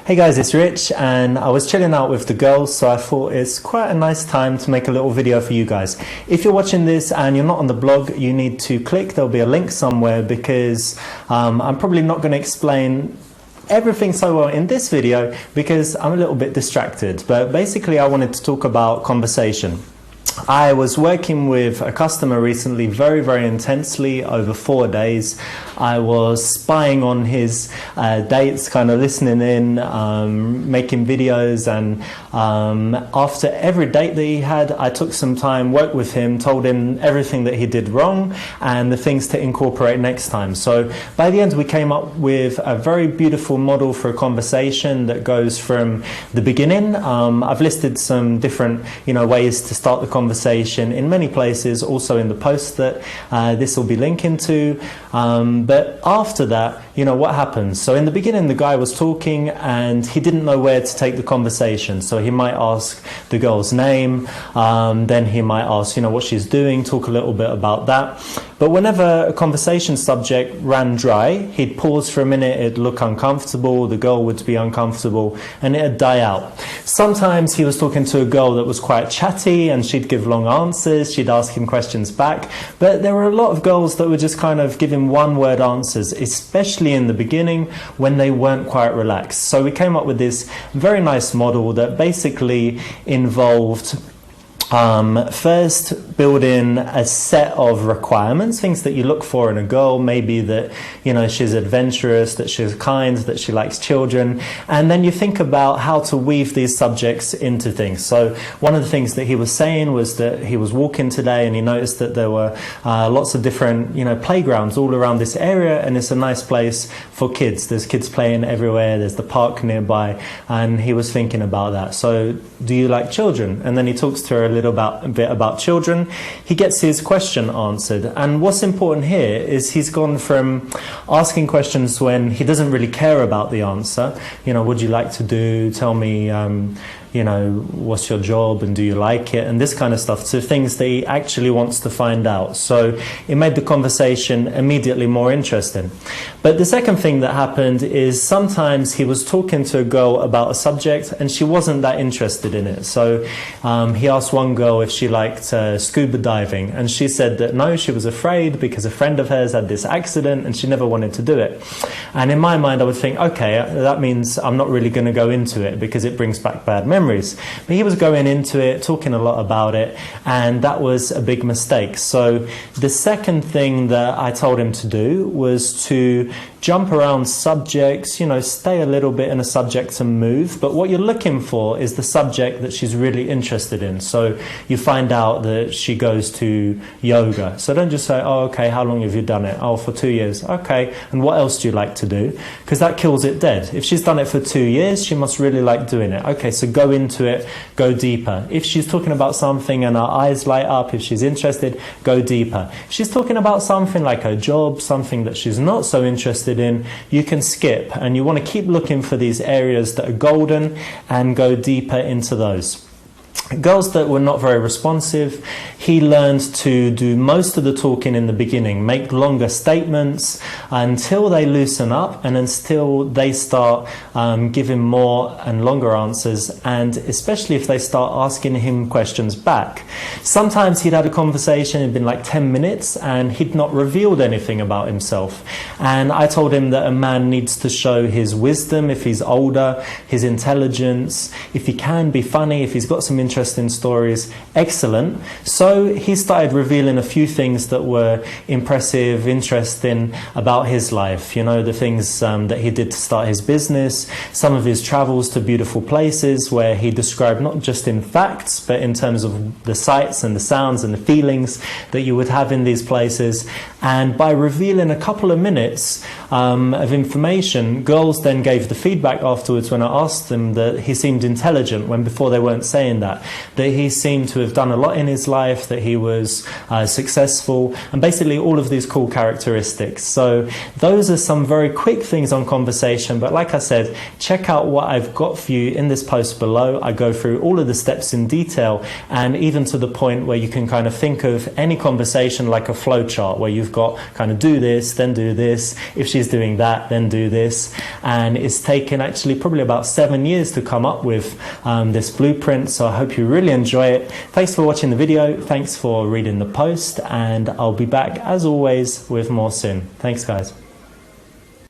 Hey guys, it's Rich, and I was chilling out with the girls, so I thought it's quite a nice time to make a little video for you guys. If you're watching this and you're not on the blog, you need to click, there'll be a link somewhere, because I'm probably not going to explain everything so well in this video because I'm a little bit distracted. But basically I wanted to talk about conversation. I was working with a customer recently very intensely over 4 days. I was spying on his dates, kind of listening in, making videos, and after every date that he had, I took some time, worked with him, told him everything that he did wrong and the things to incorporate next time. So by the end we came up with a very beautiful model for a conversation that goes from the beginning. I've listed some different ways to start the conversation in many places, also in the post that this will be linking to. But after that, what happens? So in the beginning, the guy was talking and he didn't know where to take the conversation. So he might ask the girl's name, then he might ask, what she's doing, talk a little bit about that. But whenever a conversation subject ran dry, he'd pause for a minute, it'd look uncomfortable, the girl would be uncomfortable, and it'd die out. Sometimes he was talking to a girl that was quite chatty and she'd give long answers, she'd ask him questions back, but there were a lot of girls that would just kind of give him one-word answers, especially in the beginning when they weren't quite relaxed. So we came up with this very nice model that basically involved first build in a set of requirements, things that you look for in a girl, maybe that she's adventurous, that she's kind, that she likes children, and then you think about how to weave these subjects into things. So one of the things that he was saying was that he was walking today and he noticed that there were lots of different playgrounds all around this area, and it's a nice place for kids. There's kids playing everywhere, there's the park nearby, and he was thinking about that. So do you like children? And then he talks to her a bit about children. He gets his question answered, and what's important here is he's gone from asking questions when he doesn't really care about the answer, would you like to do, tell me what's your job and do you like it, and this kind of stuff, to things that he actually wants to find out. So it made the conversation immediately more interesting. But the second thing that happened is sometimes he was talking to a girl about a subject and she wasn't that interested in it. So he asked one girl if she liked scuba diving, and she said that no, she was afraid because a friend of hers had this accident and she never wanted to do it. And in my mind I would think, okay, that means I'm not really going to go into it because it brings back bad memories. But he was going into it, talking a lot about it, and that was a big mistake. So the second thing that I told him to do was to jump around subjects, stay a little bit in a subject and move, but what you're looking for is the subject that she's really interested in. So you find out that she goes to yoga. So don't just say, oh, okay, how long have you done it? Oh, for 2 years. Okay, and what else do you like to do? Because that kills it dead. If she's done it for 2 years, she must really like doing it. Okay, so go into it, go deeper. If she's talking about something and her eyes light up, if she's interested, go deeper. If she's talking about something like her job, something that she's not so interested in, you can skip, and you want to keep looking for these areas that are golden and go deeper into those. Girls that were not very responsive, he learned to do most of the talking in the beginning, make longer statements until they loosen up and until they start giving more and longer answers, and especially if they start asking him questions back. Sometimes he'd had a conversation, it'd been like 10 minutes and he'd not revealed anything about himself, and I told him that a man needs to show his wisdom if he's older, his intelligence, if he can be funny, if he's got some interesting stories, excellent. So he started revealing a few things that were impressive, interesting about his life. The things that he did to start his business, some of his travels to beautiful places where he described not just in facts, but in terms of the sights and the sounds and the feelings that you would have in these places. And by revealing a couple of minutes of information, girls then gave the feedback afterwards when I asked them that he seemed intelligent, when before they weren't saying that. that he seemed to have done a lot in his life, that he was successful, and basically all of these cool characteristics. So those are some very quick things on conversation, but like I said, check out what I've got for you in this post below. I go through all of the steps in detail, and even to the point where you can kind of think of any conversation like a flow chart, where you've got kind of do this, then do this, if she's doing that, then do this. And it's taken actually probably about 7 years to come up with this blueprint, so I hope you really enjoy it. Thanks for watching the video, thanks for reading the post, and I'll be back as always with more soon. Thanks guys.